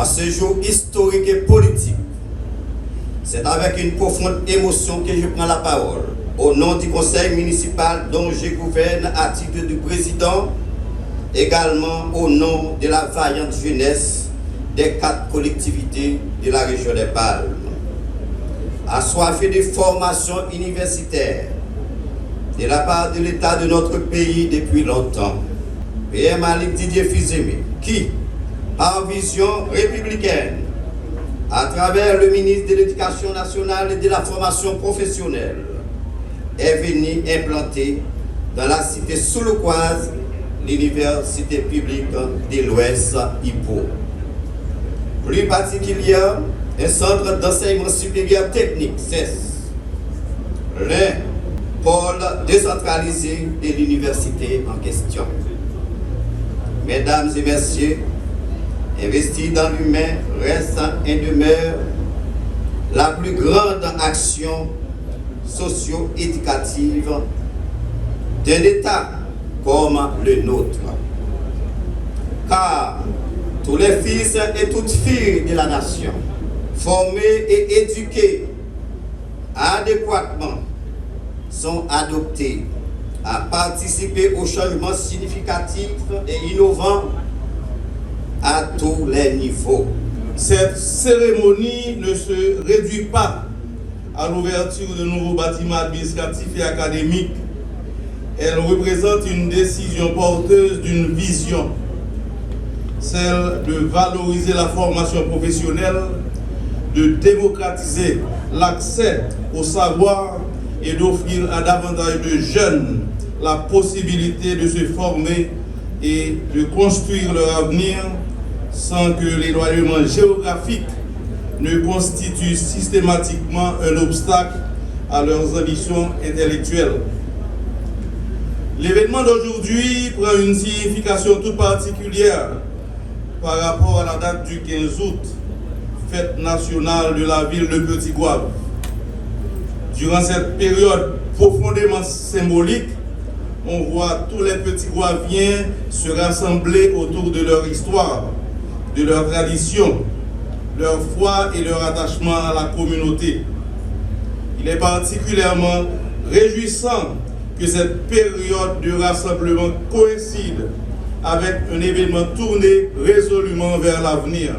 à ce jour historique et politique, c'est avec une profonde émotion que je prends la parole au nom du conseil municipal dont je gouverne à titre de président, également au nom de la vaillante jeunesse des 4 collectivités de la région des Palmes. Assoiffé de formation universitaire de la part de l'État de notre pays depuis longtemps, PM Malik Didier Fils-Aimé, qui, par vision républicaine, à travers le ministre de l'Éducation nationale et de la formation professionnelle, est venu implanter dans la cité souloukoise l'Université publique de l'Ouest IPO. Plus particulièrement, un centre d'enseignement supérieur technique, CES, l'un pôle décentralisé de l'université en question. Mesdames et messieurs, investir dans l'humain reste et demeure la plus grande action socio-éducative d'un État comme le nôtre. Car tous les fils et toutes filles de la nation, formés et éduqués adéquatement, sont adoptés à participer aux changements significatifs et innovants à tous les niveaux. Cette cérémonie ne se réduit pas à l'ouverture de nouveaux bâtiments administratifs et académiques. Elle représente une décision porteuse d'une vision, celle de valoriser la formation professionnelle, de démocratiser l'accès au savoir et d'offrir à davantage de jeunes la possibilité de se former et de construire leur avenir sans que l'éloignement géographique ne constitue systématiquement un obstacle à leurs ambitions intellectuelles. L'événement d'aujourd'hui prend une signification toute particulière par rapport à la date du 15 août, fête nationale de la ville de Petit Goâve. Durant cette période profondément symbolique, on voit tous les petits Goâviens se rassembler autour de leur histoire, de leur tradition, leur foi et leur attachement à la communauté. Il est particulièrement réjouissant que cette période de rassemblement coïncide avec un événement tourné résolument vers l'avenir.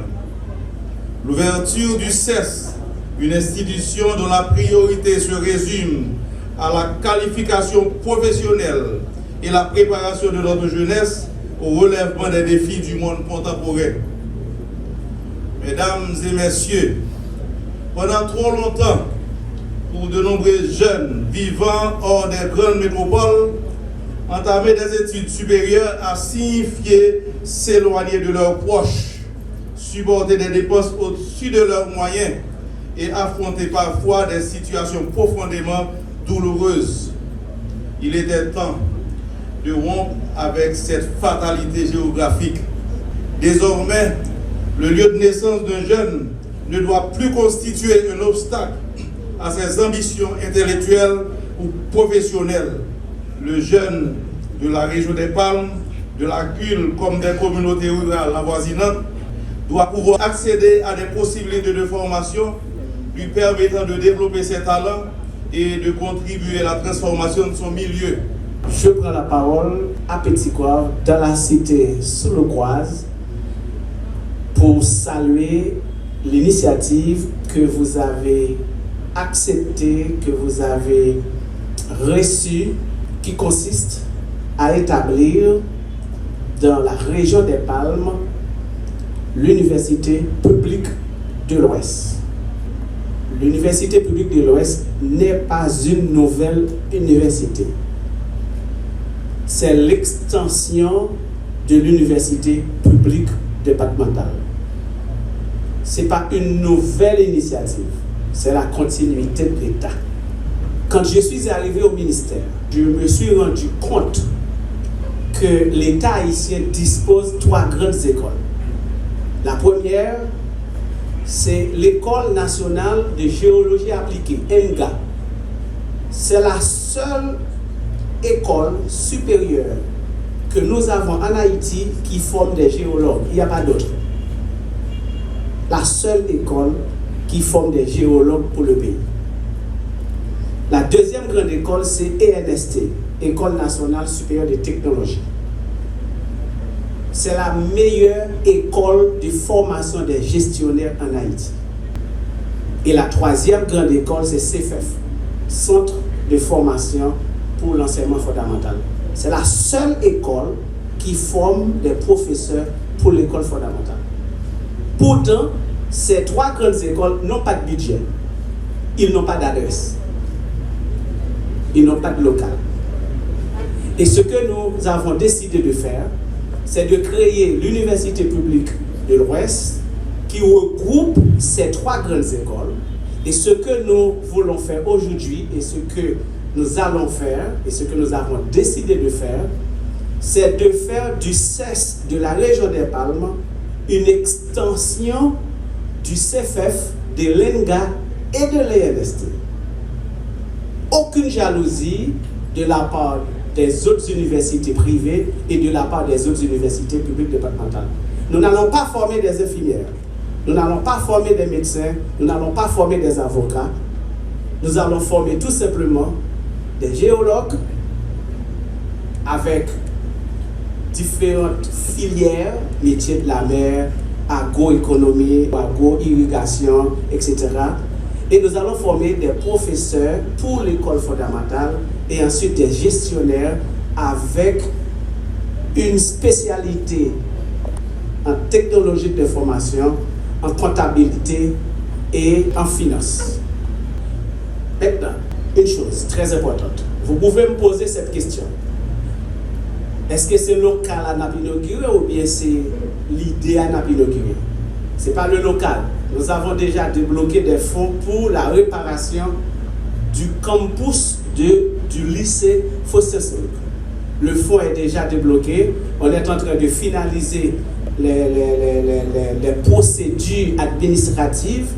L'ouverture du CES, une institution dont la priorité se résume à la qualification professionnelle et la préparation de notre jeunesse au relèvement des défis du monde contemporain. Mesdames et messieurs, pendant trop longtemps, pour de nombreux jeunes vivant hors des grandes métropoles, entamer des études supérieures a signifié s'éloigner de leurs proches, supporter des dépenses au-dessus de leurs moyens et affronter parfois des situations profondément douloureuses. Il était temps de rompre avec cette fatalité géographique. Désormais, le lieu de naissance d'un jeune ne doit plus constituer un obstacle à ses ambitions intellectuelles ou professionnelles. Le jeune de la région des Palmes, de la Cule comme des communautés rurales avoisinantes doit pouvoir accéder à des possibilités de formation lui permettant de développer ses talents et de contribuer à la transformation de son milieu. Je prends la parole à Petit Goâve, dans la cité souloukoise, pour saluer l'initiative que vous avez acceptée, que vous avez reçue, qui consiste à établir dans la région des Palmes l'Université publique de l'Ouest. L'Université publique de l'Ouest n'est pas une nouvelle université. C'est l'extension de l'Université publique départementale. Ce n'est pas une nouvelle initiative, c'est la continuité de l'État. Quand je suis arrivé au ministère, je me suis rendu compte que l'État haïtien dispose de 3 grandes écoles. La première, c'est l'École nationale de géologie appliquée, ENGA. C'est la seule école supérieure que nous avons en Haïti qui forme des géologues. Il n'y a pas d'autre. la seule école qui forme des géologues pour le pays. La deuxième grande école, c'est ENST, École nationale supérieure de technologie. C'est la meilleure école de formation des gestionnaires en Haïti. Et la troisième grande école, c'est CFF, Centre de formation pour l'enseignement fondamental. C'est la seule école qui forme des professeurs pour l'école fondamentale. Pourtant, ces trois grandes écoles n'ont pas de budget, ils n'ont pas d'adresse, ils n'ont pas de local. Et ce que nous avons décidé de faire, c'est de créer l'université publique de l'Ouest qui regroupe ces trois grandes écoles. Et ce que nous voulons faire aujourd'hui et ce que nous allons faire et ce que nous avons décidé de faire, c'est de faire du CES de la région des Palmes une extension du CFF, de l'ENGA et de l'ENST. Aucune jalousie de la part des autres universités privées et de la part des autres universités publiques départementales. Nous n'allons pas former des infirmières, nous n'allons pas former des médecins, nous n'allons pas former des avocats. Nous allons former tout simplement des géologues avec différentes filières, métiers de la mer, agroéconomie, agro-irrigation, etc. Et nous allons former des professeurs pour l'école fondamentale et ensuite des gestionnaires avec une spécialité en technologie de formation, en comptabilité et en finance. Maintenant, une chose très importante. Vous pouvez me poser cette question. Est-ce que c'est le local à inauguré ou bien c'est l'idée à inauguré? Ce n'est pas le local. Nous avons déjà débloqué des fonds pour la réparation du campus du lycée Foster-Suluk. Le fonds est déjà débloqué. On est en train de finaliser les procédures administratives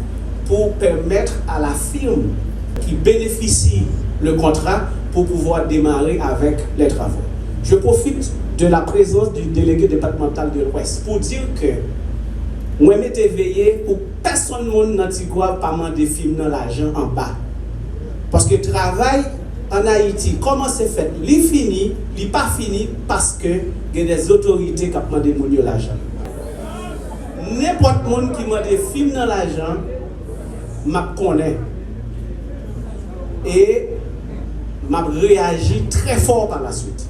pour permettre à la firme qui bénéficie le contrat pour pouvoir démarrer avec les travaux. Je profite de la présence du délégué départemental de l'Ouest pour dire que moi, je m'étais veillé pour personne dans Antigua pas demander film dans l'argent en bas. Parce que le travail en Haïti, comment c'est fait? Il fini, il pas fini parce que il y a des autorités qui ont demandé l'argent. N'importe monde qui m'a des films dans l'argent, m'a connaît. Et m'a réagi très fort par la suite.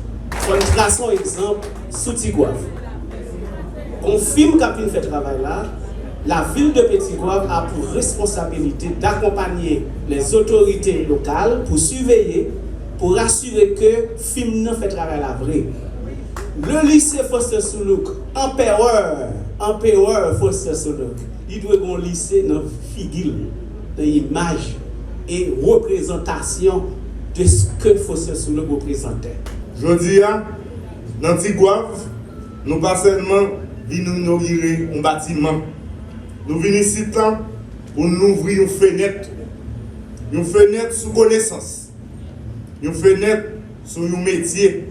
On trace un exemple sous Tigouave. On filme qui a fait travail là, la ville de Petit-Gouave a pour responsabilité d'accompagner les autorités locales pour surveiller, pour assurer que film ne fait travail là vrai. Le lycée Foster-Suluk, empereur Foster-Suluk, il doit avoir un lycée dans figure, dans l'image et représentation de ce que Foster-Suluk représentait. Je dis, dans Tigouave, nous pas seulement inaugurer un bâtiment. Nous venons ici pour nous ouvrir une fenêtre sous connaissance, une fenêtre sur un métier,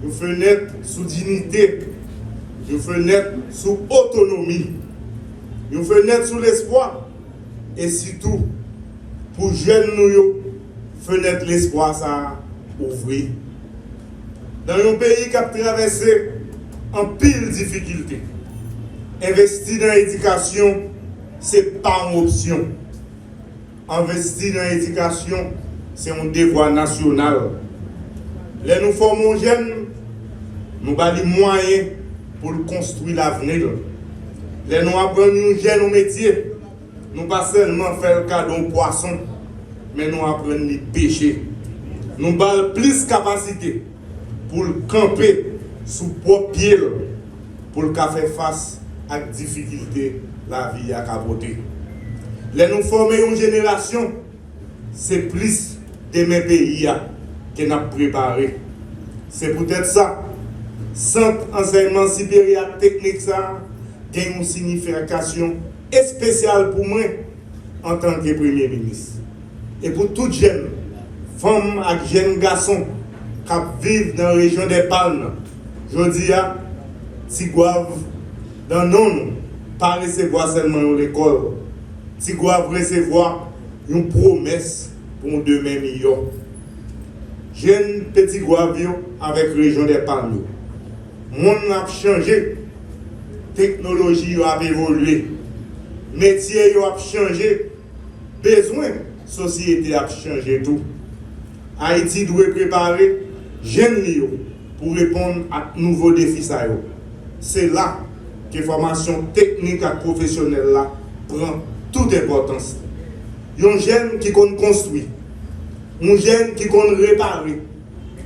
une fenêtre sous dignité, une fenêtre sous autonomie, une fenêtre sous l'espoir et surtout pour jeunes nous, fenêtre l'espoir ça ouvrir. Dans un pays qui a traversé en pile difficulté, investir dans l'éducation, ce n'est pas une option. Investir dans l'éducation, c'est un devoir national. Là, nous formons jeunes, nous avons les moyens pour construire l'avenir. Là, nous apprenons les jeunes au métier. Nous ne pas seulement faire le cadeau aux poissons, mais nous apprenons les pêcher. Nous avons plus de capacité pour camper sous propre pied pour faire face à la difficulté la vie à capoter. Les nous former une génération, c'est plus de mes pays que nous avons préparé. C'est peut-être ça. Centre enseignement supérieur technique, ça a une signification spéciale pour moi en tant que Premier ministre. Et pour toutes jeunes, femmes et jeunes garçons qui vivent dans la région des Palmes, je dis à Tigouave, dans non, pas recevoir seulement l'école, si doivent recevoir une promesse pour un demain meilleur. Jeune petit Guavio avec région des Palmes. Monde a changé, technologie a évolué, métier a changé, besoin société a changé tout. Haïti doit préparer jeunes pour répondre à nouveaux défis. C'est là que la formation technique et professionnelle là prend toute importance. Un jeune qui compte construire, un jeune qui compte réparer,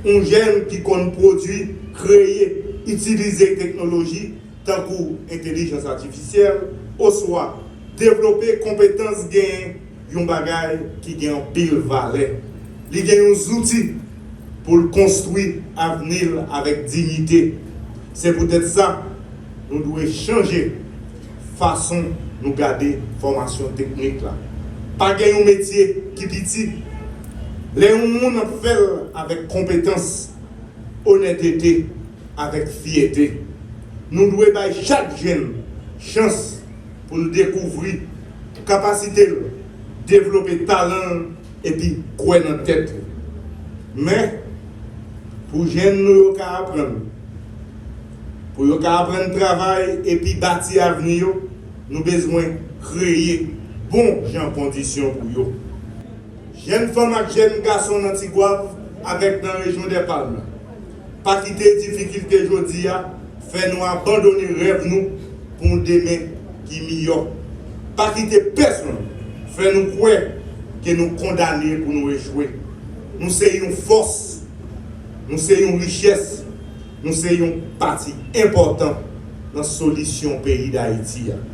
un jeune qui compte produire, créer, utiliser la technologie, tant que l'intelligence artificielle, ou soit développer compétences gain, un bagage qui gagne pile valeur. Il y a des outils pour construire l'avenir avec dignité. C'est peut-être ça, nous devons changer la façon de nous garder la formation technique. Là. Pas gagner un métier qui est petit. Les gens fait avec compétence, honnêteté, avec fierté. Nous devons donner chaque jeune chance pour nous découvrir, capacité, développer talent et puis quoi dans la tête. Mais pour les jeunes, nous devons apprendre. Pour nous apprendre le travail et puis bâtir l'avenir, nous avons besoin de créer bon gens conditions pour eux. Jeunes femmes et jeunes garçons dans Tigouave avec dans la région des Palmes. Pas quitter les difficultés aujourd'hui, faire nous abandonner le rêve nous pour demain qui est meilleur. Pas quitter personne, faire nous croire que nous condamnés pour nous échouer. Nous sommes une force, nous sommes une richesse, nous sommes une partie importante dans la solution pays d'Haïti.